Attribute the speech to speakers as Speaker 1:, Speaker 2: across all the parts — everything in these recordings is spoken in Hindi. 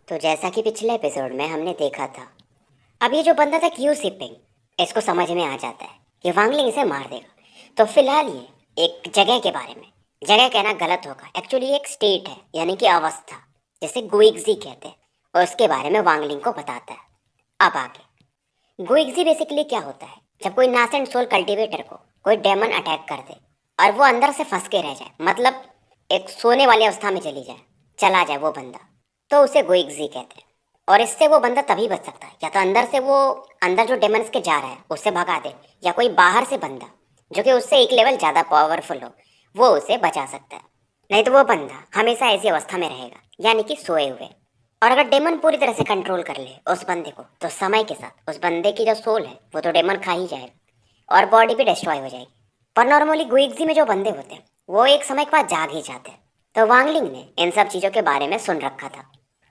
Speaker 1: तो जैसा कि पिछले एपिसोड में हमने देखा था, अब ये जो बंदा था क्यू सिपिंग, इसको समझ में आ जाता है कि वांगलिंग इसे मार देगा। तो फिलहाल ये एक जगह के बारे में, जगह कहना गलत होगा, एक्चुअली एक स्टेट है यानी कि अवस्था, जिसे गुइक्जी कहते हैं, और उसके बारे में वांगलिंग को बताता है। अब आगे गुइक्जी बेसिकली क्या होता है, जब कोई नासेंट सोल कल्टीवेटर को कोई डेमन अटैक कर दे और वो अंदर से फंस के रह जाए, मतलब एक सोने वाली अवस्था में चला जाए वो बंदा, तो उसे गुइक्जी कहते हैं। और इससे वो बंदा तभी बच सकता है, या तो अंदर से वो अंदर जो डेमन्स के जा रहा है उससे भगा दे, या कोई बाहर से बंदा जो कि उससे एक लेवल ज़्यादा पावरफुल हो वो उसे बचा सकता है। नहीं तो वो बंदा हमेशा ऐसी अवस्था में रहेगा, यानी कि सोए हुए। और अगर डेमन पूरी तरह से कंट्रोल कर ले उस बंदे को, तो समय के साथ उस बंदे की जो सोल है वो तो डेमन खा ही जाएगा और बॉडी भी डिस्ट्रॉय हो जाएगी। पर नॉर्मली गुइक्जी में जो बंदे होते हैं वो एक समय के बाद जाग ही जाते हैं। तो वांगलिंग ने इन सब चीज़ों के बारे में सुन रखा था।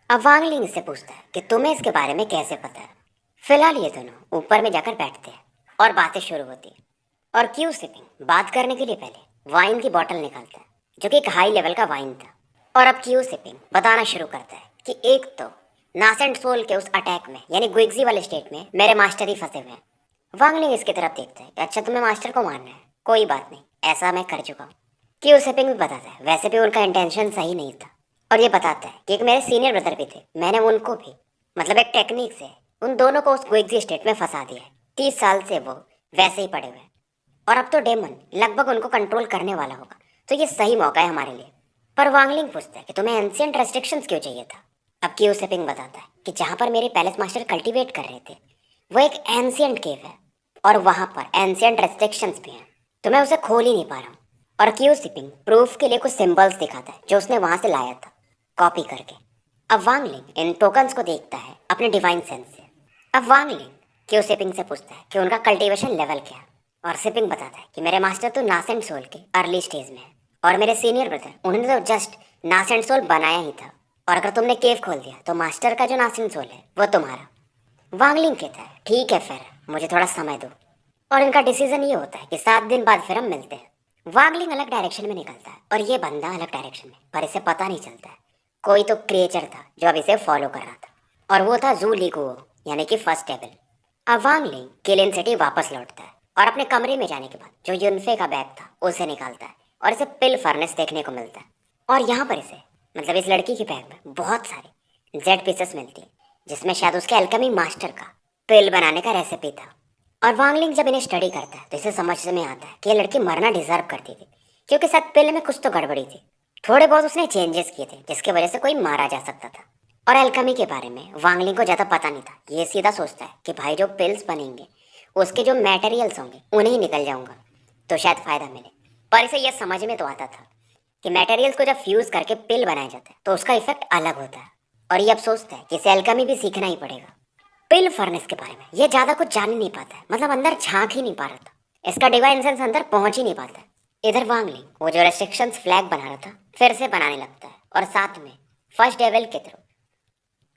Speaker 1: अब वांगलिंग इससे पूछता है कि तुम्हें इसके बारे में कैसे पता है। फिलहाल ये दोनों ऊपर में जाकर बैठते हैं और बातें शुरू होती है। और क्यू सिपिंग बात करने के लिए पहले वाइन की बोतल निकालता है, जो कि एक हाई लेवल का वाइन था। और अब क्यू सिपिंग बताना शुरू करता है कि एक तो नासेंट सोल के उस अटैक में, यानी गुइक्जी वाले स्टेट में, मेरे मास्टर ही फंसे हुए हैं। वांगलिंग इसकी तरफ देखता है कि अच्छा, तुम्हें मास्टर को मारना है, कोई बात नहीं, ऐसा मैं कर चुका हूँ। क्यू सिपिंग भी बताता है वैसे भी उनका इंटेंशन सही नहीं था। और ये बताता है कि एक मेरे सीनियर ब्रदर भी थे, मैंने उनको भी, मतलब एक टेक्निक से उन दोनों को उस गुइक्जी स्टेट में फंसा दिया है। 30 साल से वो वैसे ही पड़े हुए हैं और अब तो डेमन लगभग उनको कंट्रोल करने वाला होगा, तो ये सही मौका है हमारे लिए। पर वांगलिंग पूछता है कि तुम्हें एंशिएंट रेस्ट्रिक्शंस क्यों चाहिए था। अब क्यू सिपिंग बताता है कि जहाँ पर मेरे पैलेस मास्टर कल्टीवेट कर रहे थे वो एक एंशिएंट केव है और वहाँ पर एंशिएंट रेस्ट्रिक्शंस भी हैं, तो मैं उसे खोल ही नहीं पा रहा हूँ। और क्यू सिपिंग प्रूफ के लिए कुछ सिंबल्स दिखाता है जो उसने वहाँ से लाया था कॉपी करके। अब वांगलिंग इन टोकन्स को देखता है अपने डिवाइन सेंस से। अब वांगलिंग क्यू सिपिंग से पूछता है कि उनका कल्टीवेशन लेवल क्या है। और सिपिंग बताता है कि मेरे मास्टर तो नासेंट सोल के अर्ली स्टेज में है और मेरे सीनियर ब्रदर, उन्होंने तो जस्ट नासेंट सोल बनाया ही था। और अगर तुमने केव खोल दिया तो मास्टर का जो नासेंट सोल है वो तुम्हारा। वांगलिंग कहता है ठीक है, फिर मुझे थोड़ा समय दो। और इनका डिसीजन ये होता है कि 7 दिन बाद फिर हम मिलते हैं। वांगलिंग अलग डायरेक्शन में निकलता है और ये बंदा अलग डायरेक्शन में, पर इसे पता नहीं चलता है। कोई तो क्रिएचर था जो अब इसे फॉलो कर रहा था, और वो था जू लीगुओ, यानी कि फर्स्ट डेविल। अब वांगलिंग किलिन सिटी वापस लौटता है और अपने कमरे में जाने के बाद जो युनफे का बैग था उसे निकालता है और इसे पिल फर्नेस देखने को मिलता है। और यहाँ पर इसे, मतलब इस लड़की के बैग में बहुत सारे जेड पीसेस मिलती है, जिसमें शायद उसके अल्केमी मास्टर का पिल बनाने का रेसिपी था। और वांगलिंग जब इन्हें स्टडी करता है तो इसे समझ में आता है कि ये लड़की मरना डिजर्व करती थी, क्योंकि शायद पिल में कुछ तो गड़बड़ी थी। थोड़े बहुत उसने चेंजेस किए थे जिसकी वजह से कोई मारा जा सकता था। और अल्केमी के बारे में वांगलिंग को ज़्यादा पता नहीं था। ये सीधा सोचता है कि भाई जो पिल्स बनेंगे उसके जो मटेरियल्स होंगे उन्हें ही निकल जाऊंगा तो शायद फ़ायदा मिले। पर इसे यह समझ में तो आता था कि मटेरियल्स को जब फ्यूज़ करके पिल बनाया जाता है तो उसका इफेक्ट अलग होता है। और ये अब सोचता है कि इसे अल्केमी भी सीखना ही पड़ेगा। पिल फर्नेस के बारे में ये ज़्यादा कुछ जान ही नहीं पाता है, मतलब अंदर झांक ही नहीं पा रहा था। इसका डिवाइन सेंस अंदर पहुंच ही नहीं पाता है। इधर वांगलिंग वो जो रेस्ट्रिक्शंस फ्लैग बना रहा था फिर से बनाने लगता है, और साथ में फर्स्ट डेविल के थ्रू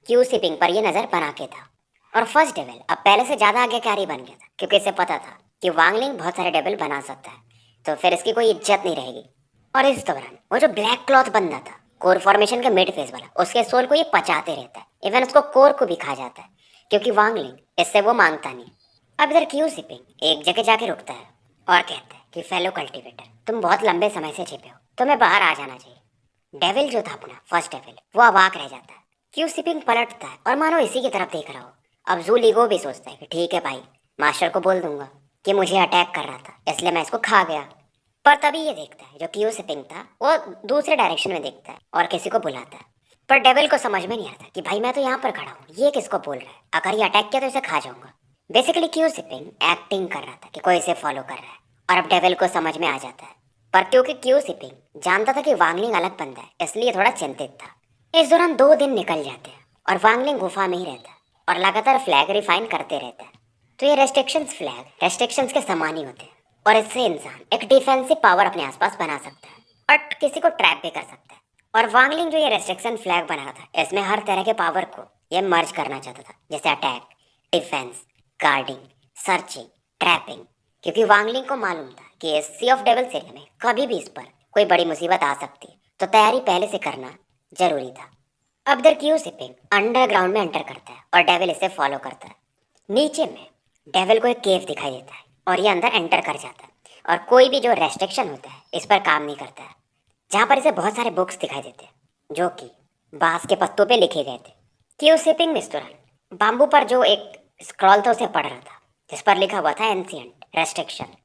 Speaker 1: क्यू सिपिंग पर ये नज़र बना के था। और फर्स्ट डेविल अब पहले से ज़्यादा आज्ञाकारी बन गया था, क्योंकि इसे पता था कि वांगलिंग बहुत सारे डेविल बना सकता है, तो फिर इसकी कोई इज्जत नहीं रहेगी। और इस दौरान वो जो ब्लैक क्लॉथ बंदा था कोर फॉर्मेशन के मिड फेज वाला, उसके सोल को ये पचाते रहता है, इवन उसको कोर को भी खा जाता है, क्योंकि वांगलिंग इससे वो मांगता नहीं। अब इधर क्यू सिपिंग एक जगह जाके रुकता है और कहता है कि फेलो कल्टीवेटर, तुम बहुत लंबे समय से छिपे हो, तुम्हें बाहर आ जाना चाहिए। डेविल जो था अपना फर्स्ट डेविल वो अवाक रह जाता है। क्यू सिपिंग पलटता है और मानो इसी की तरफ देख रहा हो। अब जू लीगो भी सोचता है कि ठीक है भाई, मास्टर को बोल दूंगा कि मुझे अटैक कर रहा था इसलिए मैं इसको खा गया। पर तभी ये देखता है जो क्यू सिपिंग था वो दूसरे डायरेक्शन में देखता है और किसी को बुलाता है। पर डेविल को समझ में नहीं आता कि भाई मैं तो यहाँ पर खड़ा हूँ, ये किसको बोल रहा है, अगर ये अटैक किया तो इसे खा जाऊंगा। बेसिकली क्यू सिपिंग एक्टिंग कर रहा था कि कोई इसे फॉलो कर रहा है, और अब डेविल को समझ में आ जाता है। पर क्योंकि क्यू सिपिंग जानता था कि वांगलिंग अलग बंदा है, इसलिए थोड़ा चिंतित था। इस दौरान 2 दिन निकल जाते हैं और वांगलिंग गुफा में ही रहता है और लगातार फ्लैग रिफाइन करते रहता है। तो ये रेस्ट्रिक्शंस फ्लैग रेस्ट्रिक्शंस के समान ही होते हैं, और इससे इंसान एक डिफेंसिव पावर अपने आसपास बना सकता है और किसी को ट्रैप भी कर सकता है। और वांगलिंग जो ये रेस्ट्रिक्शन फ्लैग बना रहा था, इसमें हर तरह के पावर को ये मर्ज करना चाहता था, जैसे attack, defence, guarding, searching, trapping. क्योंकि वांगलिंग को मालूम था कि इस सी ऑफ डेविल्स एरिया में कभी भी इस पर कोई बड़ी मुसीबत आ सकती है, तो तैयारी पहले से करना जरूरी था। अब इधर क्यू सिपिंग अंडरग्राउंड में एंटर करता है और डेविल इसे फॉलो करता है। नीचे में डेविल को एक केव दिखाई देता है और ये अंदर एंटर कर जाता है और कोई भी जो रेस्ट्रिक्शन होता है इस पर काम नहीं करता है। जहाँ पर इसे बहुत सारे बुक्स दिखाई देते हैं जो कि बांस के पत्तों पे लिखे गए थे। क्यू सिपिंग इस दौरान बाम्बू पर जो एक स्क्रॉल था उसे पढ़ रहा था जिस पर लिखा हुआ था एंशिएंट रेस्ट्रिक्शन।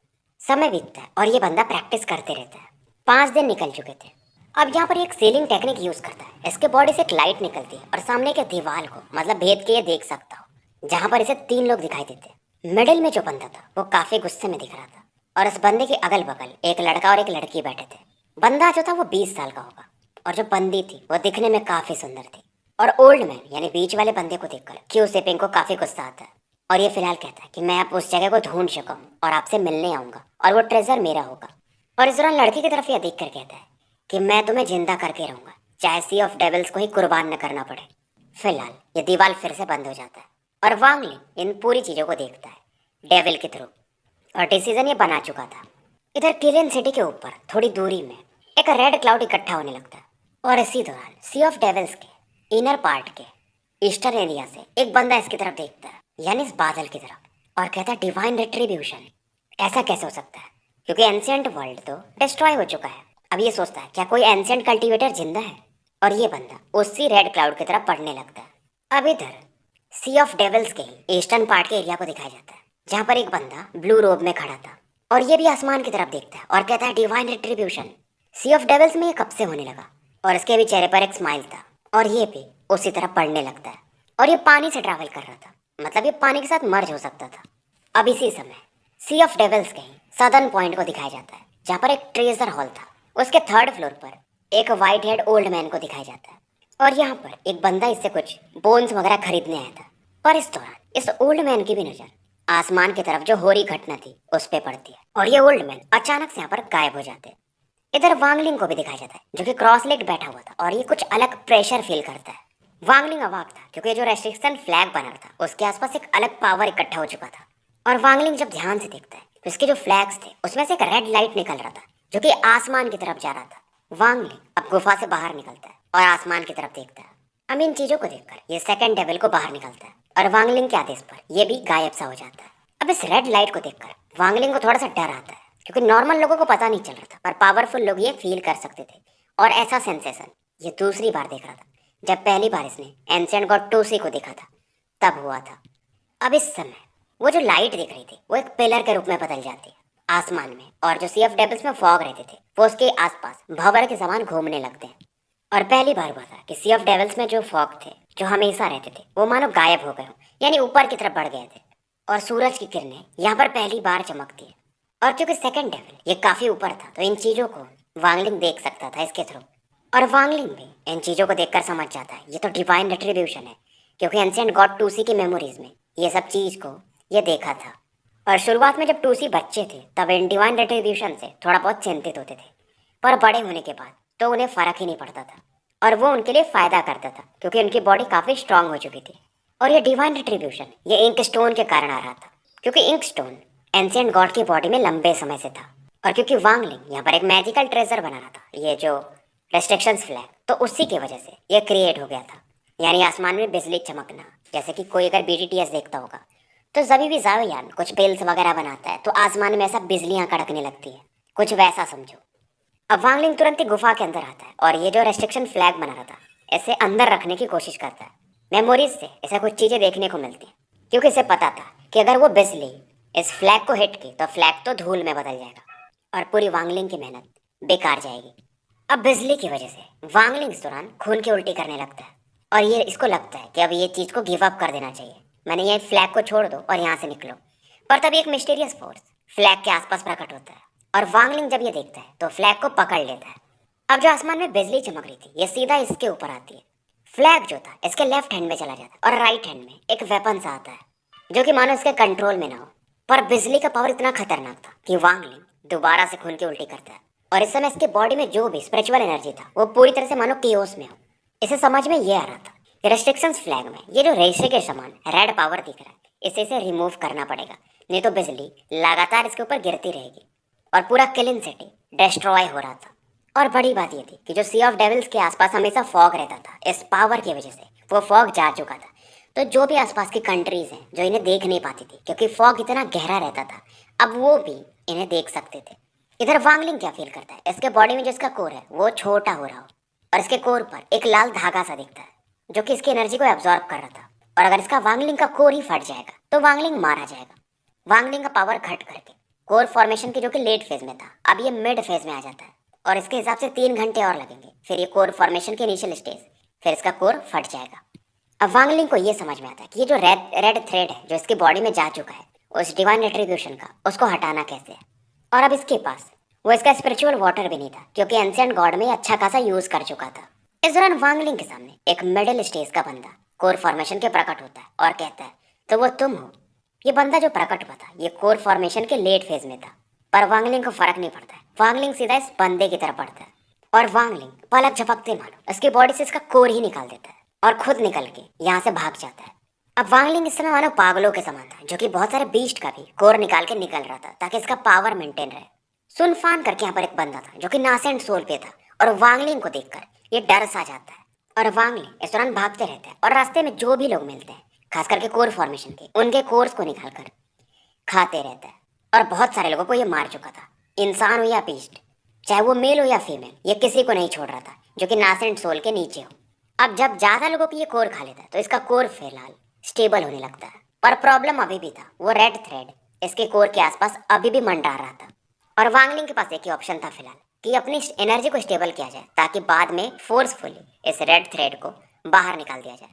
Speaker 1: समय बीतता है और ये बंदा प्रैक्टिस करते रहता है। 5 दिन निकल चुके थे। अब यहाँ पर एक सीलिंग टेक्निक यूज करता है। इसके बॉडी से एक लाइट निकलती है और सामने के दीवार को मतलब भेद के ये देख सकता हो, जहाँ पर इसे 3 लोग दिखाई देते हैं। मिडिल में जो बंदा था वो काफी गुस्से में दिख रहा था और उस बंदे के अगल बगल एक लड़का और एक लड़की बैठे थे। बंदा जो था वो 20 साल का होगा और जो बंदी थी वो दिखने में काफी सुंदर थी। और ओल्ड मैन यानी बीच वाले बंदे को देखकर क्यू सिपिंग को काफी गुस्सा आता है और ये फिलहाल कहता है कि मैं अब उस जगह को ढूंढ चुका हूँ और आपसे मिलने आऊंगा और वो ट्रेजर मेरा होगा। और इस दौरान लड़की की तरफ यह देख कर कहता है कि मैं तुम्हें जिंदा करके रहूंगा, चाहे सी ऑफ डेविल्स को ही कुर्बान न करना पड़े। फिलहाल ये दीवार फिर से बंद हो जाता है और वांग लिंग इन पूरी चीजों को देखता है डेविल के थ्रू और डिसीजन ये बना चुका था। इधर किलियन सिटी के ऊपर थोड़ी दूरी में एक रेड क्लाउड इकट्ठा होने लगता है और इसी दौरान सी ऑफ डेविल्स के इनर पार्ट के ईस्टर्न एरिया से एक बंदा इसकी तरफ देखता है, यानी इस बादल की तरफ, और कहता है डिवाइन रिट्रीब्यूशन। ऐसा कैसे हो सकता है क्योंकि एंशिएंट वर्ल्ड तो डिस्ट्रॉय हो चुका है। अब ये सोचता है क्या कोई एंशिएंट कल्टीवेटर जिंदा है, और ये बंदा उसी रेड क्लाउड की तरफ पढ़ने लगता है। अब इधर सी ऑफ डेविल्स के ईस्टर्न पार्ट के एरिया को दिखाया जाता है जहाँ पर एक बंदा ब्लू रोब में खड़ा था और ये भी आसमान की तरफ देखता है और कहता है divine retribution. Sea of devils में ये कब से होने लगा और इसके भी चेहरे पर एक स्माइल था और ये भी उसी तरफ पढ़ने लगता है और ये पानी से ट्रैवल कर रहा था, मतलब ये पानी के साथ मर्ज हो सकता था। अब इसी समय सी ऑफ डेविल्स के सदर्न पॉइंट को दिखाया जाता है जहाँ पर एक ट्रेजर हॉल था। उसके 3rd फ्लोर पर एक वाइट हेड ओल्ड मैन को दिखाया जाता है और यहाँ पर एक बंदा इससे कुछ बोन्स वगैरह खरीदने आया था। पर इस दौरान इस ओल्ड मैन की भी नजर आसमान की तरफ जो हो रही घटना थी उस पे पड़ती है और ये ओल्ड मैन अचानक से यहाँ पर गायब हो जाते हैं। इधर वांगलिंग को भी दिखाया जाता है जो कि क्रॉस लेग बैठा हुआ था और ये कुछ अलग प्रेशर फील करता है। वांगलिंग अवाक था क्योंकि जो रेस्ट्रिक्शन फ्लैग बना था उसके आसपास एक अलग पावर इकट्ठा हो चुका था और वांगलिंग जब ध्यान से देखता है तो इसके जो फ्लैग्स थे उसमें से एक रेड लाइट निकल रहा था जो कि आसमान की तरफ जा रहा था। वांगलिंग अब गुफा से बाहर निकलता है और आसमान की तरफ देखता है। अब इन चीजों को देखकर ये सेकंड डेविल को बाहर निकलता है और वांगलिंग के आदेश पर ये भी गायब सा हो जाता है। अब इस रेड लाइट को देखकर वांगलिंग को थोड़ा सा डर आता है क्योंकि नॉर्मल लोगों को पता नहीं चल रहा था पर पावरफुल लोग ये फील कर सकते थे और ऐसा सेंसेशन ये दूसरी बार देख रहा था जब पहली बार इसने एंशिएंट गॉड टूसी को देखा था तब हुआ था। अब इस समय वो जो लाइट दिख रही थी वो एक पिलर के रूप में बदल जाती है आसमान में और जो सी ऑफ डेविल्स में फॉग रहते थे वो उसके आसपास भंवर के समान घूमने लगते हैं। और पहली बार हुआ था कि सी ऑफ डेविल्स में जो फॉग थे जो हमेशा रहते थे वो मानो गायब हो गए हो, यानी ऊपर की तरफ बढ़ गए थे और सूरज की किरणें यहाँ पर पहली बार चमकती है। और क्योंकि सेकंड डेविल ये काफी ऊपर था तो इन चीजों को वांगलिंग देख सकता था इसके थ्रू और वांगलिंग भी इन चीजों को देखकर समझ जाता है ये तो डिवाइन रिट्रीब्यूशन है क्योंकि एंशिएंट गॉड टूसी की मेमोरीज में ये सब चीज को ये देखा था। और शुरुआत में जब टूसी बच्चे थे तब इन डिवाइन रिट्रीब्यूशन से थोड़ा बहुत चिंतित होते थे पर बड़े होने के बाद तो उन्हें फर्क ही नहीं पड़ता था और वो उनके लिए फायदा करता था क्योंकि उनकी बॉडी काफी स्ट्रांग हो चुकी थी। और ये डिवाइन रिट्रीब्यूशन ये इंक स्टोन के कारण आ रहा था क्योंकि इंक स्टोन एंशिएंट गॉड की बॉडी में लंबे समय से था और क्योंकि वांगलिंग यहाँ पर एक मैजिकल ट्रेजर बना रहा था ये जो रेस्ट्रिक्शंस फ्लैग, तो उसी की वजह से ये क्रिएट हो गया था। यानी आसमान में बिजली चमकना, जैसे कि कोई अगर बीटीटीएस देखता होगा तो जब भी जावयान कुछ पेल्स वगैरह बनाता है तो आसमान में ऐसा बिजलियां कड़कने लगती है, कुछ वैसा समझो। अब वांगलिंग तुरंत ही गुफा के अंदर आता है और ये जो रेस्ट्रिक्शन फ्लैग बना रहा था इसे अंदर रखने की कोशिश करता है। मेमोरीज से इसे कुछ चीजें देखने को मिलती हैं क्योंकि इसे पता था कि अगर वो बिजली इस फ्लैग को हिट की तो फ्लैग तो धूल में बदल जाएगा और पूरी वांगलिंग की मेहनत बेकार जाएगी। अब बिजली की वजह से वांगलिंग इस दौरान खून की उल्टी करने लगता है और ये इसको लगता है कि अब ये चीज को गिव अप कर देना चाहिए, मैंने ये फ्लैग को छोड़ दो और यहाँ से निकलो। पर तभी एक मिस्टीरियस फोर्स फ्लैग के आसपास प्रकट होता है और वांगलिंग जब ये देखता है तो फ्लैग को पकड़ लेता है। अब जो आसमान में बिजली चमक रही थी ये सीधा इसके ऊपर आती है। फ्लैग जो था इसके लेफ्ट हैंड में चला जाता है और राइट हैंड में एक वेपन सा आता है जो कि मानो इसके कंट्रोल में ना हो। पर बिजली का पावर इतना खतरनाक था कि वांगलिंग दोबारा से खून की उल्टी करता है और इस समय इसके बॉडी में जो भी स्पिरिचुअल एनर्जी था वो पूरी तरह से मानो केओस में हो। इसे समझ में ये आ रहा था कि रेस्ट्रिक्शंस फ्लैग में ये जो रेशे के समान रेड पावर दिख रहा है इसे रिमूव करना पड़ेगा, नहीं तो बिजली लगातार इसके ऊपर गिरती रहेगी और पूरा किलिन सिटी डिस्ट्रॉय हो रहा था। और बड़ी बात ये थी कि जो सी ऑफ डेविल्स के आसपास हमेशा फॉग रहता था, इस पावर की वजह से वो फॉग जा चुका था। तो जो भी आसपास की कंट्रीज हैं जो इन्हें देख नहीं पाती थी क्योंकि फॉग इतना गहरा रहता था, अब वो भी इन्हें देख सकते थे। इधर वांगलिंग क्या फील करता है, इसके बॉडी में जो इसका कोर है वो छोटा हो रहा हो और इसके कोर पर एक लाल धागा सा दिखता है जो कि इसकी एनर्जी को एब्जॉर्ब कर रहा था। और अगर इसका वांगलिंग का कोर ही फट जाएगा तो वांगलिंग मारा जाएगा। वांगलिंग का पावर घट करके कोर फॉर्मेशन के जो कि लेट फेज में था, अब ये मिड फेज में आ जाता है और इसके हिसाब से 3 घंटे और लगेंगे, फिर ये कोर फॉर्मेशन के इनिशियल स्टेज, फिर इसका कोर फट जाएगा। अब वांगलिंग को ये समझ में आता है कि ये जो रेड थ्रेड है जो इसकी बॉडी में जा चुका है उस डिवाइन रेट्रीब्यूशन का, उसको हटाना कैसे है। और अब इसके पास वो इसका स्पिरिचुअल वाटर भी नहीं था क्योंकि एंशिएंट गॉड में अच्छा खासा यूज कर चुका था। इस दौरान वांगलिंग के सामने एक मिडिल स्टेज का बंदा कोर फॉर्मेशन के प्रकट होता है और कहता है, तो वो तुम हो। ये बंदा जो प्रकट हुआ था ये कोर फॉर्मेशन के लेट फेज में था, पर वांगलिंग को फर्क नहीं पड़ता है। वांगलिंग सीधा इस बंदे की तरफ बढ़ता है और वांगलिंग पलक झपकते मानो इसकी बॉडी से इसका कोर ही निकाल देता है और खुद निकल के यहाँ से भाग जाता है। अब वांगलिंग इस समय मानो पागलों के समान था जो कि बहुत सारे बीस्ट का भी कोर निकाल के निकल रहा था ताकि इसका पावर मेंटेन रहे। सुनफान करके यहाँ पर एक बंदा था जो कि नासेंट सोल पे था और वांगलिंग को देखकर ये डर सा जाता है और वांगलिंग इस दौरान भागते रहते हैं और रास्ते में जो भी लोग मिलते हैं खास करके कोर फॉर्मेशन के, उनके कोर्स को निकाल कर खाते रहता है। और बहुत सारे लोगों को ये मार चुका था, इंसान हो या बीस्ट, चाहे वो मेल हो या फीमेल, ये किसी को नहीं छोड़ रहा था जो कि नासेंट सोल के नीचे हो। अब जब ज्यादा लोगों को ये कोर खा लेता है तो इसका कोर फिलहाल स्टेबल होने लगता है, पर प्रॉब्लम अभी भी था, वो रेड थ्रेड इसके कोर के आसपास अभी भी मंडरा रहा था। और वांगलिंग के पास एक ही ऑप्शन था फिलहाल कि अपनी एनर्जी को स्टेबल किया जाए ताकि बाद में फोर्सफुली इस रेड थ्रेड को बाहर निकाल दिया जाए।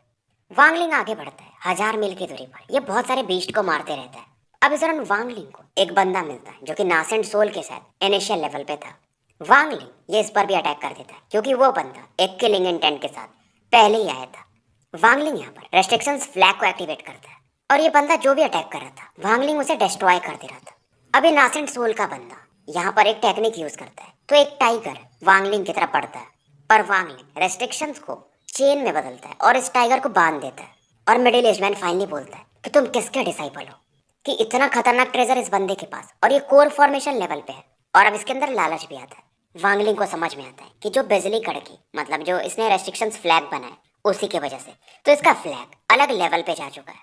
Speaker 1: वांगलिंग आगे बढ़ता है 1000 मील की दूरी पर, ये बहुत सारे बीस्ट को मारते रहता है। अब इस दौरान वांगलिंग को एक बंदा मिलता है जो कि नासेंट सोल के साथ इनिशियल लेवल पे था। वांगलिंग ये इस पर भी अटैक कर देता है क्योंकि वो बंदा एक किलिंग इंटेंट के साथ पहले ही आया था। वांगलिंग यहाँ पर रेस्ट्रिक्शंस फ्लैग को एक्टिवेट करता है और ये बंदा जो भी अटैक कर रहा था वांगलिंग उसे डिस्ट्रॉय कर दे रहा था। अब ये नासेंट सोल का बंदा यहाँ पर एक टेक्निक यूज करता है तो एक टाइगर वांगलिंग की तरफ बढ़ता है, पर वांगलिंग रेस्ट्रिक्शंस को चेन में बदलता है और इस टाइगर को बांध देता है। और मिडिल एज मैन फाइनली बोलता है कि तुम किसके डिसाइपल हो कि इतना खतरनाक ट्रेजर इस बंदे के पास और ये कोर फॉर्मेशन लेवल पे है। और अब इसके अंदर लालच भी आता है। वांगलिंग को समझ में आता है कि जो बिजली कड़की मतलब जो इसने रेस्ट्रिक्शंस फ्लैग बनाए उसी की वजह से तो इसका फ्लैग अलग लेवल पे जा चुका है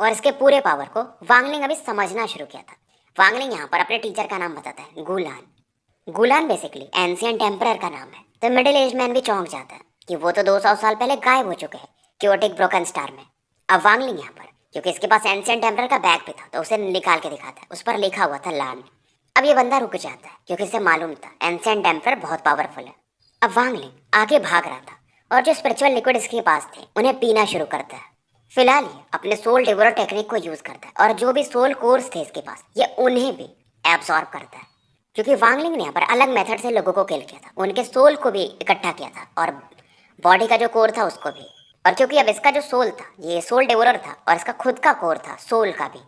Speaker 1: और इसके पूरे पावर को वांगलिंग अभी समझना शुरू किया था। वांगलिंग यहाँ पर अपने टीचर का नाम बताता है, गुलान। गुलान बेसिकली एंशिएंट एम्परर का नाम है। तो मिडिल एज मैन भी चौंक जाता है कि वो तो 200 साल पहले गायब हो चुके हैं क्योटिक ब्रोकन स्टार में। अब वांगलिंग यहाँ पर क्योंकि इसके पास एंशिएंट एम्परर का बैग भी था तो उसे निकाल के दिखाता है, उस पर लिखा हुआ था लैंड। अब ये बंदा रुक जाता है क्योंकि इसे मालूम था एंशिएंट एम्परर बहुत पावरफुल है। अब वांगलिंग आगे भाग रहा था और जो स्पिरिचुअल लिक्विड इसके पास थे उन्हें पीना शुरू करता है। फिलहाल ये अपने सोल डिवोर टेक्निक को यूज करता है और जो भी सोल कोर्स थे इसके पास ये उन्हें भी एब्सॉर्ब करता है क्योंकि वांगलिंग ने यहाँ पर अलग मेथड से लोगों को किल किया था, उनके सोल को भी इकट्ठा किया था और बॉडी का जो कोर था उसको भी। और क्योंकि अब इसका जो सोल था ये सोल डिवोरर था और इसका खुद का कोर था सोल का भी,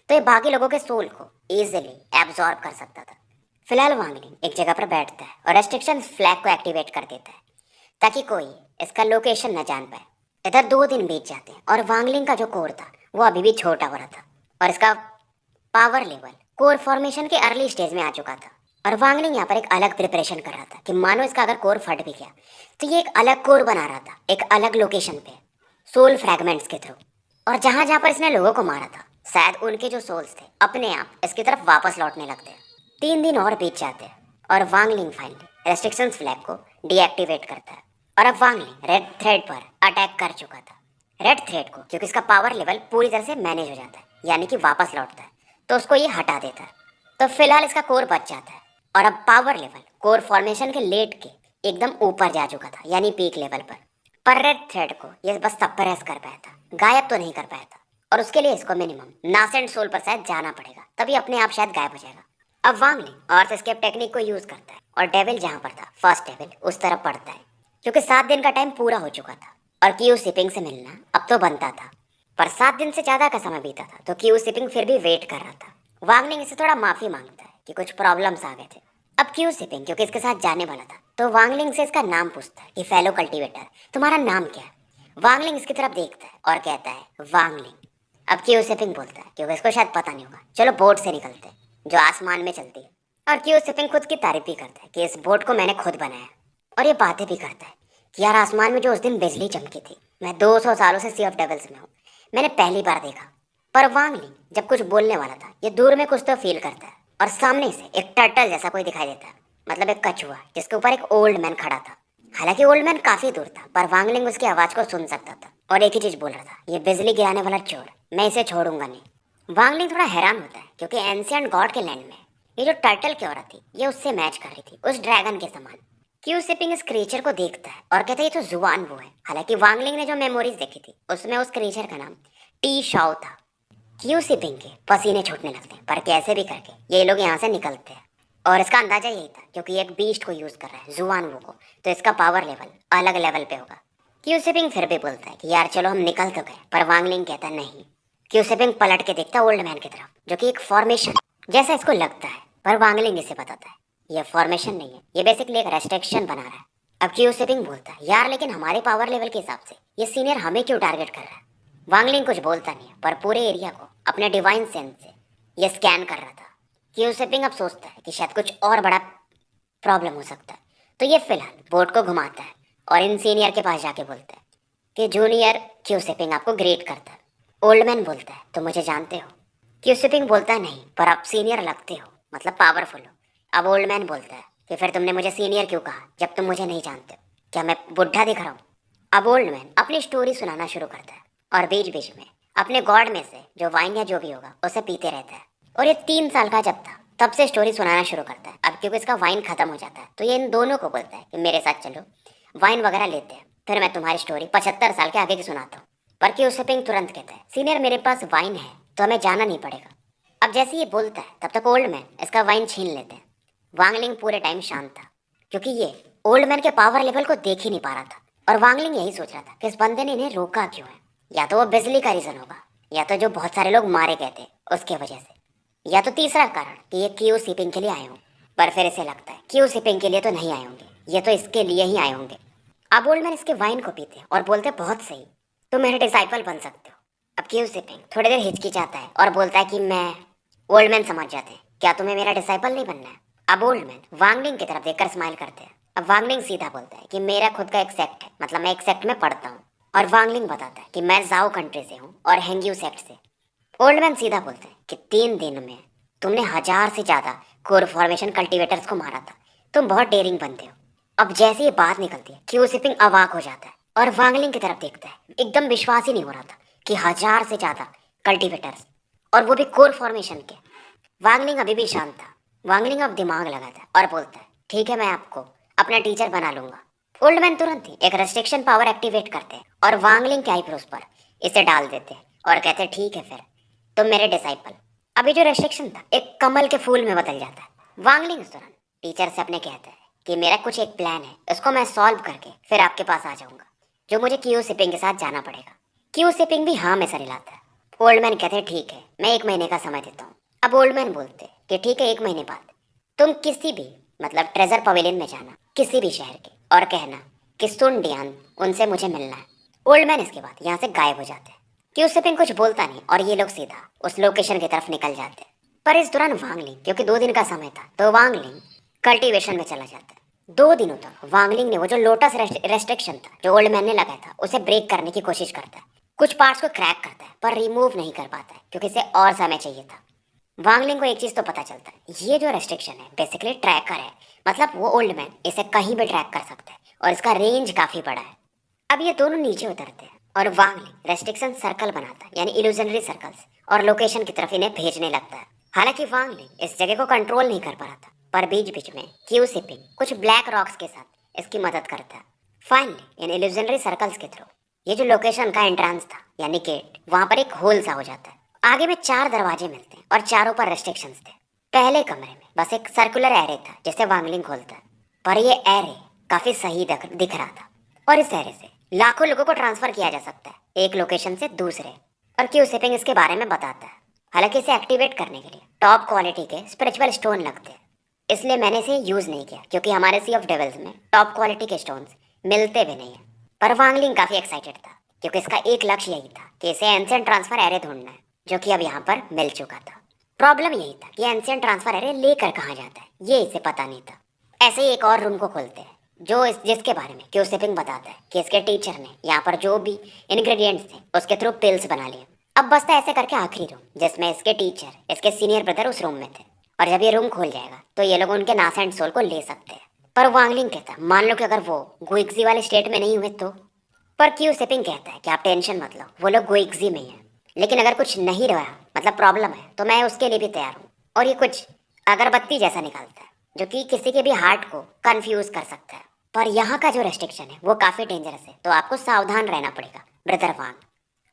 Speaker 1: तो ये बाकी लोगों के सोल को इजीली एब्सॉर्ब कर सकता था। फिलहाल वांगलिंग एक जगह पर बैठता है और रेस्ट्रिक्शन फ्लैग को एक्टिवेट कर देता है ताकि कोई इसका लोकेशन न जान पाए। इधर 2 दिन बीत जाते हैं और वांगलिंग का जो कोर था वो अभी भी छोटा हो रहा था और इसका पावर लेवल कोर फॉर्मेशन के अर्ली स्टेज में आ चुका था। और वांगलिंग यहाँ पर एक अलग प्रिपरेशन कर रहा था कि मानो इसका अगर कोर फट भी गया तो ये एक अलग कोर बना रहा था एक अलग लोकेशन पे सोल फ्रैगमेंट्स के थ्रू। और जहाँ जहाँ पर इसने लोगों को मारा था शायद उनके जो सोल्स थे अपने आप इसकी तरफ वापस लौटने लगते हैं। 3 दिन और बीत जाते हैं और वांगलिंग फाइनली रेस्ट्रिक्शंस फ्लैग को डीएक्टिवेट करता है। और अब वांगलिंग रेड थ्रेड पर अटैक कर चुका था। रेड थ्रेड को क्योंकि इसका पावर लेवल पूरी तरह से मैनेज हो जाता है यानी कि वापस लौटता है तो उसको ये हटा देता है। तो फिलहाल इसका कोर बच जाता है और अब पावर लेवल कोर फॉर्मेशन के लेट के एकदम ऊपर जा चुका था यानी पीक लेवल पर रेड थ्रेड को ये बस सप्रेस कर पाया था, गायब तो नहीं कर पाया था। और उसके लिए इसको मिनिमम नासेंट सोल पर शायद जाना पड़ेगा तभी अपने आप शायद गायब हो जाएगा। अब वांगलिंग अर्थ एस्केप टेक्निक को यूज करता है और डेविल जहाँ पर था फर्स्ट डेविल उस तरफ पड़ता है क्योंकि 7 दिन का टाइम पूरा हो चुका था और क्यू शिपिंग से मिलना अब तो बनता था, पर 7 दिन से ज्यादा का समय बीता था तो क्यू शिपिंग फिर भी वेट कर रहा था। वांगलिंग इससे थोड़ा माफी मांगता है कि कुछ प्रॉब्लम्स आ गए थे। अब क्यू शिपिंग क्योंकि इसके साथ जाने वाला था तो वांगलिंग से इसका नाम पूछता है कि फेलो कल्टीवेटर तुम्हारा नाम क्या है। वांगलिंग इसकी तरफ देखता है और कहता है वांगलिंग। अब क्यू शिपिंग बोलता है क्योंकि इसको शायद पता नहीं होगा, चलो बोट से निकलते हैं जो आसमान में चलती है। और क्यू शिपिंग खुद की तारीफ भी करता है कि इस बोट को मैंने खुद बनाया। और ये बातें भी करता है कि यार आसमान में जो उस दिन बिजली चमकी थी, मैं 200 सालों से सी ऑफ डेविल्स में हूँ, मैंने पहली बार देखा। पर वांग लिंग जब कुछ बोलने वाला था, ये दूर में कुछ तो फील करता है और सामने से एक टर्टल जैसा कोई दिखाई देता है, मतलब एक कछुआ जिसके ऊपर एक ओल्ड मैन खड़ा था। हालांकि ओल्ड मैन काफी दूर था, पर वांग लिंग उसकी आवाज को सुन सकता था और एक ही चीज बोल रहा था, ये बिजली गिराने वाला चोर, मैं इसे छोड़ूंगा नहीं। वांग लिंग थोड़ा हैरान होता है क्योंकि एंशिएंट गॉड के लैंड में ये जो टर्टल की औरत थी, ये उससे मैच कर रही थी, उस ड्रैगन के समान। क्यू सिपिंग इस क्रीचर को देखता है और कहता है ये तो जुआन वो है। हालांकि वांग लिंग ने जो मेमोरीज देखी थी उसमें उस क्रीचर का नाम टी शाओ था। क्यू सिपिंग के पसीने छूटने लगते हैं, पर कैसे भी करके ये लोग यहाँ से निकलते हैं। और इसका अंदाजा यही था क्योंकि ये एक बीस्ट को यूज कर रहा है, जुआन वो को, तो इसका पावर लेवल अलग लेवल पे होगा। क्यू सिपिंग फिर भी बोलता है कि यार चलो हम निकल तो गए, पर वांग लिंग कहता है नहीं। क्यू सिपिंग पलट के देखता है ओल्ड मैन की तरफ, जो कि एक फॉर्मेशन जैसा इसको लगता है, पर वांग लिंग इसे बताता है ये फॉर्मेशन नहीं है, ये बेसिकली एक रेस्ट्रिक्शन बना रहा है। अब क्यू सिपिंग बोलता है यार लेकिन हमारे पावर लेवल के हिसाब से ये सीनियर हमें क्यों टारगेट कर रहा है। वांग लिंग कुछ बोलता नहीं है, पर पूरे एरिया को अपने डिवाइन सेंस से ये स्कैन कर रहा था। क्यू सिपिंग अब सोचता है कि शायद कुछ और बड़ा प्रॉब्लम हो सकता है, तो ये फिलहाल बोट को घुमाता है और इन सीनियर के पास जाके बोलता है कि जूनियर क्यू सिपिंग आपको ग्रेट करता है। ओल्ड मैन बोलता है तो मुझे जानते हो। क्यू सिपिंग बोलता है नहीं, पर आप सीनियर लगते हो, मतलब पावरफुल हो। अब ओल्ड मैन बोलता है कि फिर तुमने मुझे सीनियर क्यों कहा जब तुम मुझे नहीं जानते हो, क्या मैं बुढ़ा दिख रहा हूँ। अब ओल्ड मैन अपनी स्टोरी सुनाना शुरू करता है और बीच बीच में अपने गॉड में से जो वाइन या जो भी होगा उसे पीते रहता है। और ये 3 साल का जब था तब से स्टोरी सुनाना शुरू करता है। अब क्योंकि इसका वाइन खत्म हो जाता है तो ये इन दोनों को बोलता है कि मेरे साथ चलो, वाइन वगैरह लेते हैं, फिर मैं तुम्हारी स्टोरी 75 साल के आगे की सुनाता हूँ। पर क्यू सिपिंग तुरंत कहता है सीनियर मेरे पास वाइन है तो हमें जाना नहीं पड़ेगा। अब जैसे ये बोलता है तब तक ओल्ड मैन इसका वाइन छीन लेते हैं। वांग लिंग पूरे टाइम शांत था क्योंकि ये ओल्ड मैन के पावर लेवल को देख ही नहीं पा रहा था, और वांग लिंग यही सोच रहा था कि इस बंदे ने इन्हें रोका क्यों है। या तो वो बिजली का रीजन होगा, या तो जो बहुत सारे लोग मारे गए थे उसके वजह से, या तो तीसरा कारण कि ये क्यू सिपिंग के लिए आए हों। पर फिर इसे लगता है क्यू सिपिंग के लिए तो नहीं आए होंगे, ये तो इसके लिए ही आए होंगे। अब ओल्ड मैन इसके वाइन को पीते और बोलते बहुत सही, तुम मेरे डिसाइपल बन सकते हो। अब क्यू सिपिंग थोड़ी देर हिचकिचाता है और बोलता है कि मैं। ओल्ड मैन समझ जाते हैं क्या तुम्हें मेरा डिसाइपल नहीं बनना है। अब ओल्ड मैन वांग लिंग की तरफ देखकर स्माइल करते हैं। अब वांग लिंग सीधा बोलता है कि मेरा खुद का एक सेक्ट है, मतलब मैं एक सेक्ट में पढ़ता हूँ। और वांग लिंग बताता है कि मैं जाओ कंट्री से हूँ और हेंग्यू सेक्ट से। ओल्ड मैन सीधा बोलते हैं कि 3 दिन में तुमने 1000 से ज्यादा कोर फॉर्मेशन कल्टीवेटर्स को मारा था, तुम बहुत डेयरिंग बनते हो। अब जैसे ये बात निकलती है क्यू सिपिंग अवाक हो जाता है और वांग लिंग की तरफ देखता है। एकदम विश्वास ही नहीं हो रहा था कि 1000 से ज्यादा कल्टीवेटर्स, और वो भी कोर फॉर्मेशन के। वांग लिंग अभी भी शांत था। वांग लिंग अब दिमाग लगाता है और बोलता है ठीक है मैं आपको अपना टीचर बना लूंगा। ओल्ड मैन तुरंत ही एक रेस्ट्रिक्शन पावर एक्टिवेट करते हैं और वांग लिंग के आईब्रोज पर इसे डाल देते हैं और कहते हैं ठीक है फिर तुम मेरे डिसाइपल। अभी जो रेस्ट्रिक्शन था एक कमल के फूल में बदल जाता है। वांग लिंग इस दौरान टीचर से अपने कहता है कि मेरा कुछ एक प्लान है, उसको मैं सॉल्व करके फिर आपके पास आ जाऊंगा, जो मुझे क्यू सिपिंग के साथ जाना पड़ेगा। क्यू सिपिंग भी हाँ में सर हिलाता है। ओल्ड मैन कहते हैं ठीक है मैं 1 महीने का समय देता हूँ। अब ओल्ड मैन बोलते हैं कि ठीक है 1 महीने बाद तुम किसी भी मतलब ट्रेजर पवेलियन में जाना, किसी भी शहर के, और कहना कि सुन डियान उनसे मुझे मिलना है। ओल्ड मैन इसके बाद यहाँ से गायब हो जाते हैं। क्यू सिपिंग कुछ बोलता नहीं और ये लोग सीधा उस लोकेशन की तरफ निकल जाते हैं। पर इस दौरान वांग लिंग, क्योंकि 2 दिन का समय था, तो वांग लिंग कल्टीवेशन में चला जाता है। 2 दिनों तक वांग लिंग ने वो जो लोटस रेस्ट्रिक्शन था जो ओल्ड मैन ने लगाया था उसे ब्रेक करने की कोशिश करता है। कुछ पार्ट्स को क्रैक करता है पर रिमूव नहीं कर पाता है क्योंकि इसे और समय चाहिए था। वांग लिंग को एक चीज तो पता चलता है, ये जो रेस्ट्रिक्शन है बेसिकली ट्रैकर है, मतलब वो ओल्ड मैन इसे कहीं भी ट्रैक कर सकता है और इसका रेंज काफी बड़ा है। अब ये दोनों नीचे उतरते हैं और वांग लिंग रेस्ट्रिक्शन सर्कल बनाता है, यानी इल्यूजनरी सर्कल्स, और लोकेशन की तरफ इन्हें भेजने लगता है। हालांकि वांग लिंग इस जगह को कंट्रोल नहीं कर पा रहा था, पर बीच बीच में क्यू सिपिंग कुछ ब्लैक रॉक्स के साथ इसकी मदद करता है। फाइनली इन इल्यूजनरी सर्कल्स के थ्रू ये जो लोकेशन का एंट्रेंस था यानी गेट, वहां पर एक होल सा हो जाता है। आगे में 4 दरवाजे मिलते हैं और चारों पर रेस्ट्रिक्शंस थे। पहले कमरे में बस एक सर्कुलर एरे था जिसे वांग लिंग खोलता है, पर ये एरे काफी सही दिख रहा था और इस एरे से लाखों लोगों को ट्रांसफर किया जा सकता है एक लोकेशन से दूसरे। और क्यू सिपिंग इसके बारे में बताता है। हालांकि इसे एक्टिवेट करने के लिए टॉप क्वालिटी के स्पिरिचुअल स्टोन लगते हैं, इसलिए मैंने इसे यूज नहीं किया क्योंकि हमारे सी ऑफ डेविल्स में टॉप क्वालिटी के स्टोन्स मिलते भी नहीं है। पर वांग लिंग काफी एक्साइटेड था क्योंकि इसका एक लक्ष्य यही था कि इसे एंशिएंट ट्रांसफर एरे ढूंढना है, जो कि अब यहाँ पर मिल चुका था। प्रॉब्लम यही था कि एंशिएंट ट्रांसफर एरे लेकर कहाँ जाता है ये इसे पता नहीं था। ऐसे ही एक और रूम को खोलते हैं जिसके बारे में क्यू सिपिंग बताता है कि इसके टीचर ने यहाँ पर जो भी इंग्रेडिएंट्स थे उसके थ्रू पिल्स बना लिए। अब बसता ऐसे करके आखिरी रूम, जिसमें इसके टीचर इसके सीनियर ब्रदर उस रूम में थे, और जब ये रूम खोल जाएगा तो ये लोग उनके नास एंड सोल को ले सकते हैं। पर वांगलिंग कहता है मान लो कि अगर वो गुइक्जी वाले स्टेट में नहीं हुए तो। पर क्यू सिपिंग कहता है कि आप टेंशन मत लो, वो लोग गुइक्जी में ही हैं, लेकिन अगर कुछ नहीं रहा मतलब प्रॉब्लम है तो मैं उसके लिए भी तैयार हूँ। और ये कुछ अगरबत्ती जैसा निकालता है जो कि किसी के भी हार्ट को कंफ्यूज कर सकता है। पर यहाँ का जो रेस्ट्रिक्शन है वो काफी डेंजरस है, तो आपको सावधान रहना पड़ेगा ब्रदर वांग।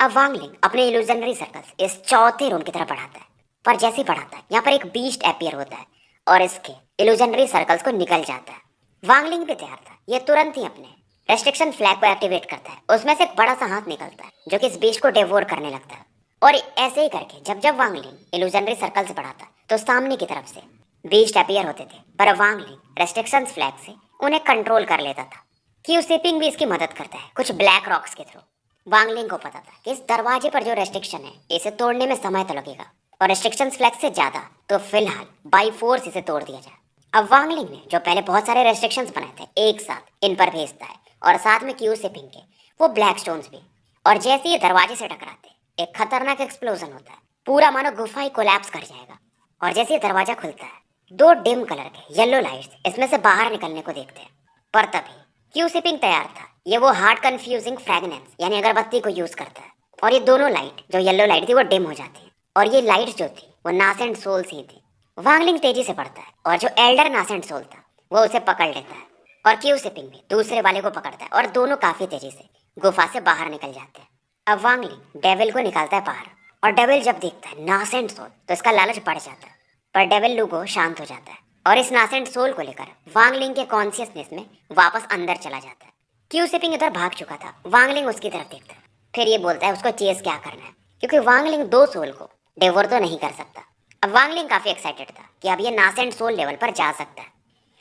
Speaker 1: अब वांगलिंग अपने इल्यूजनरी सर्कल्स इस चौथे रूम की तरफ बढ़ाता है, पर जैसे ही बढ़ाता है यहाँ पर एक बीस्ट अपीयर होता है और इसके इल्यूजनरी सर्कल्स को निकल जाता है। वांगलिंग भी तैयार था, ये तुरंत ही अपने रेस्ट्रिक्शन फ्लैग को एक्टिवेट करता है। उसमें से एक बड़ा सा हाथ निकलता है जो कि इस बीस्ट को डेवोर करने लगता है। और ऐसे ही करके जब जब वांगलिंग इल्यूजनरी सर्कल से बढ़ाता तो सामने की तरफ से बीस्ट अपीयर होते थे, पर वांगलिंग रेस्ट्रिक्शन फ्लैग से उन्हें कंट्रोल कर लेता था। क्यू सिपिंग भी इसकी मदद करता है कुछ ब्लैक रॉक्स के थ्रू। वांगलिंग को पता था कि इस दरवाजे पर जो रेस्ट्रिक्शन है इसे तोड़ने में समय तो लगेगा, और रेस्ट्रिक्शन फ्लैग से ज्यादा तो फिलहाल बाई फोर्स इसे तोड़ दिया जाए। अब वांगलिंग ने जो पहले बहुत सारे रेस्ट्रिक्शंस बनाए थे एक साथ इन पर भेजता है, और साथ में क्यू सिपिंग के वो ब्लैक स्टोन्स भी। और जैसे ये दरवाजे से टकराते एक खतरनाक एक्सप्लोजन होता है, पूरा मानो गुफा ही कोलैप्स कर जाएगा। और जैसे ये दरवाजा खुलता है दो डिम कलर के येलो लाइट्स इसमें से बाहर निकलने को देखते हैं। पर तभी क्यू सिपिंग तैयार था, ये वो हार्ट कंफ्यूजिंग फ्रेगनेंस यानी अगरबत्ती को यूज करता है, और ये दोनों लाइट जो येलो लाइट थी वो डिम हो जाती है, और ये लाइट्स जो थी वो नास एंड सोल ही थी। वांगलिंग तेजी से बढ़ता है और जो एल्डर नास एंड सोल था वो उसे पकड़ लेता है, और क्यू सिपिंग भी दूसरे वाले को पकड़ता है, और दोनों काफी तेजी से गुफा से बाहर निकल जाते हैं। अब वांगलिंग डेविल को निकालता है बाहर, और डेविल जब देखता है नास एंड सोल तो इसका लालच बढ़ जाता है। पर डेविल लूगो शांत हो जाता है और इस नास एंड सोल को लेकर वांगलिंग के कॉन्शियसनेस में वापस अंदर चला जाता है। क्यू सिपिंग इधर भाग चुका था, वांगलिंग उसकी तरफ देखता है, फिर ये बोलता है उसको चेस क्या करना है, क्योंकि वांगलिंग दो सोल को डेवोर तो नहीं कर सकता। अब वांगलिंग काफी एक्साइटेड था कि अब ये नास एंड सोल लेवल पर जा सकता है।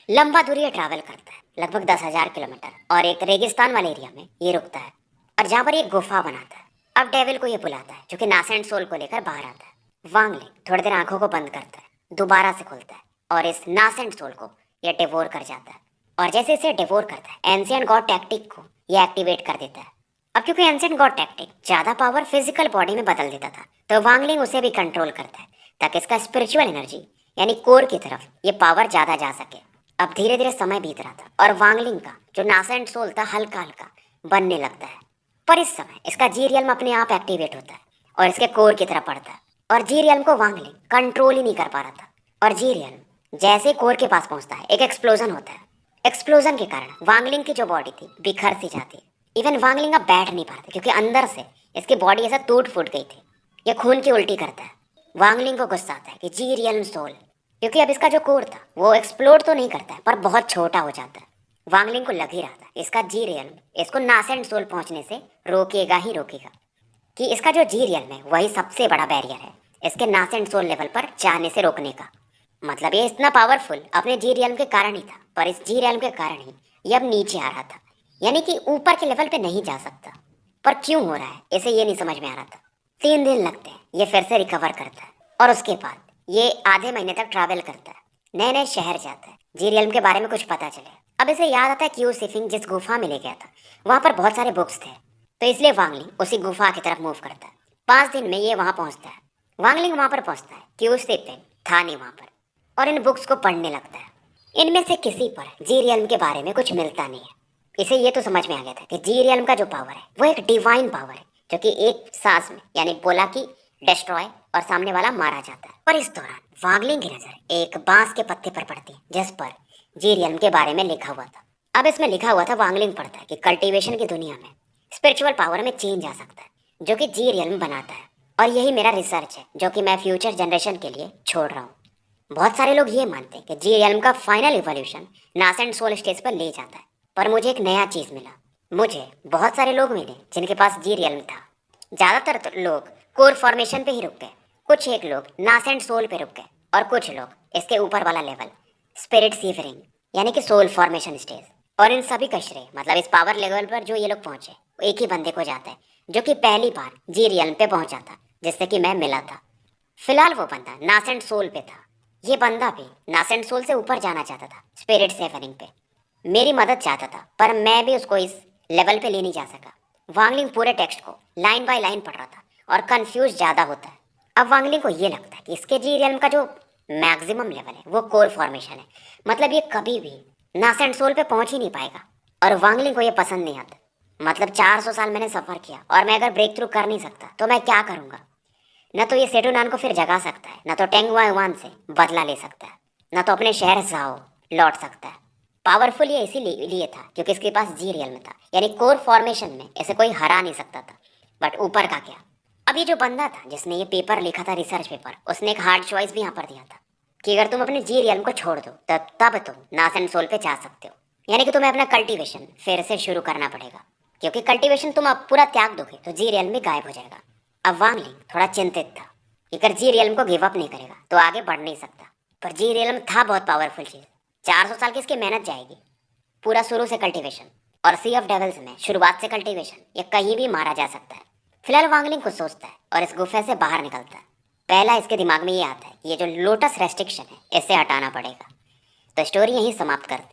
Speaker 1: लंबा दूरी ट्रैवल करता है लगभग 10,000 किलोमीटर, और एक रेगिस्तान वाले एरिया में ये रुकता है, और जहाँ पर एक गुफा बनाता है। अब डेविल को ये बुलाता है जो कि नास एंड सोल को लेकर बाहर आता है। वांगलिंग थोड़ी देर आंखों को बंद करता है, दोबारा से खोलता है, और इस नास एंड सोल को ये डिवोर कर जाता है। और जैसे इसे डिवोर करता है एंशिएंट गॉड टैक्टिक को ये एक्टिवेट कर देता है। अब क्योंकि एंशिएंट गॉड टैक्टिक ज्यादा पावर फिजिकल बॉडी में बदल देता था, तो वांगलिंग उसे भी कंट्रोल करता है ताकि इसका स्पिरिचुअल एनर्जी यानी कोर की तरफ ये पावर ज्यादा जा सके। अब धीरे धीरे समय बीत रहा था और वांगलिंग का जो नास एंड सोल था हल्का हल्का बनने लगता है। पर इस समय इसका जी रियल्म अपने आप एक्टिवेट होता है और इसके कोर की तरफ बढ़ता है, और जी रियल्म को वांगलिंग कंट्रोल ही नहीं कर पा रहा था। और जी रियल्म जैसे कोर के पास पहुंचता है एक एक्सप्लोजन होता है। एक्सप्लोजन के कारण वांगलिंग की जो बॉडी थी बिखर सी जाती है। इवन वांगलिंग अब बैठ नहीं पाता क्योंकि अंदर से इसकी बॉडी ऐसा टूट फूट गई थी। ये खून की उल्टी करता है। वांगलिंग को गुस्सा आता है कि जी रियल्म सोल, क्योंकि अब इसका जो कोर था वो एक्सप्लोड तो नहीं करता है पर बहुत छोटा हो जाता है। वांगलिंग को लग ही रहा था इसका जी रियल्म इसको नास एंड सोल पहुंचने से रोकेगा ही रोकेगा, कि इसका जो जी रियल्म है वही सबसे बड़ा बैरियर है इसके नास एंड सोल लेवल पर जाने से रोकने का। मतलब ये इतना पावरफुल अपने जी रियल्म के कारण ही था, पर इस जी रियल्म के कारण ही ये अब नीचे आ रहा था, यानी कि ऊपर के लेवल पे नहीं जा सकता। पर क्यों हो रहा है इसे ये नहीं समझ में आ रहा था। 3 दिन लगते हैं ये फिर से रिकवर करता है, और उसके बाद ये आधे महीने तक ट्रैवल करता है, नए नए शहर जाता है, जी रियल्म के बारे में कुछ पता चले। अब इसे याद आता है क्यू सिपिंग जिस गुफा में ले गया था वहाँ पर बहुत सारे बुक्स थे, तो इसलिए वांगलिंग उसी गुफा की तरफ मूव करता है। 5 दिन में ये वहाँ पहुँचता है। वांगलिंग वहाँ पर पहुँचता है, क्यू सिपिंग था नहीं वहाँ पर, और इन बुक्स को पढ़ने लगता है। इनमें से किसी पर जी रियल्म के बारे में कुछ मिलता नहीं है। इसे ये तो समझ में आ गया था कि जी रियल्म का जो पावर है वो एक डिवाइन पावर है जो कि एक सांस में यानी बोला कि डिस्ट्रॉय और सामने वाला मारा जाता है। पर इस दौरान वांगलिंग की नजर एक बांस के पत्ते पर पड़ती है जिस पर जी रियल्म के बारे में लिखा हुआ था। अब इसमें लिखा हुआ था, वांगलिंग पढ़ता है कि कल्टीवेशन की दुनिया में स्पिरिचुअल पावर में चेंज आ सकता है जो कि जी रियल्म बनाता है, और यही मेरा रिसर्च है जो कि मैं फ्यूचर जनरेशन के लिए छोड़ रहा हूँ। बहुत सारे लोग ये मानते हैं कि जी रियल्म का फाइनल इवोल्यूशन नास एंड सोल स्टेज पर ले जाता है, पर मुझे एक नया चीज मिला। मुझे बहुत सारे लोग मिले जिनके पास जी रियल्म था। ज्यादातर तो लोग कोर फॉर्मेशन पे ही रुक गए, कुछ एक लोग नास एंड सोल पे रुक गए, और कुछ लोग इसके ऊपर वाला लेवल स्पिरिट सीवरिंग यानी कि सोल फॉर्मेशन स्टेज। और इन सभी का श्रेय मतलब इस पावर लेवल पर जो ये लोग पहुंचे वो एक ही बंदे को जाता है जो कि पहली बार जी रियल्म पे पहुंचा था, जिससे कि मैं मिला था। फिलहाल वो बंदा नास एंड सोल पे था। ये बंदा भी नास एंड सोल से ऊपर जाना चाहता था स्पिरिट सेवरिंग पे, मेरी मदद चाहता था, पर मैं भी उसको इस लेवल पे ले नहीं जा सका। वांगलिंग पूरे टेक्स्ट को लाइन बाय लाइन पढ़ रहा था और कंफ्यूज ज़्यादा होता है। अब वांगलिंग को ये लगता है कि इसके जी रियल्म का जो मैक्सिमम लेवल है वो कोर फॉर्मेशन है, मतलब ये कभी भी नास एंड सोल पे पहुंच ही नहीं पाएगा। और वांगलिंग को ये पसंद नहीं आता। मतलब 400 साल मैंने सफ़र किया और मैं अगर ब्रेक थ्रू कर नहीं सकता तो मैं क्या करूँगा? न तो ये सेटुनान को फिर जगा सकता है, न तो टेंगुआन से बदला ले सकता है, न तो अपने शहर जाओ लौट सकता है। पावरफुल ये इसीलिए था क्योंकि इसके पास जी रियल में था, यानी कोर फॉर्मेशन में इसे कोई हरा नहीं सकता था। बट ऊपर का क्या? अब ये जो बंदा था जिसने ये पेपर लिखा था, रिसर्च पेपर, उसने एक हार्ड चॉइस भी यहाँ पर दिया था कि अगर तुम अपने जी रियल को छोड़ दो तब तुम नास एंड सोल पे जा सकते हो। यानी कि तुम्हें अपना कल्टीवेशन फिर से शुरू करना पड़ेगा, क्योंकि कल्टीवेशन तुम अब पूरा त्याग दोगे तो जी रियल में गायब हो जाएगा। अब वांगलिंग थोड़ा चिंतित था कि अगर जी रियल्म को गिव अप नहीं करेगा तो आगे बढ़ नहीं सकता। पर जी रियल्म था बहुत पावरफुल चीज़। 400 साल की इसकी मेहनत जाएगी, पूरा शुरू से कल्टीवेशन, और सी ऑफ डेविल्स में शुरुआत से कल्टीवेशन, ये कहीं भी मारा जा सकता है। फिलहाल वांगलिंग कुछ सोचता है और इस गुफे से बाहर निकलता है। पहला इसके दिमाग में ये आता है कि ये जो लोटस रेस्ट्रिक्शन है इसे हटाना पड़ेगा। तो स्टोरी यहीं समाप्त करते हैं।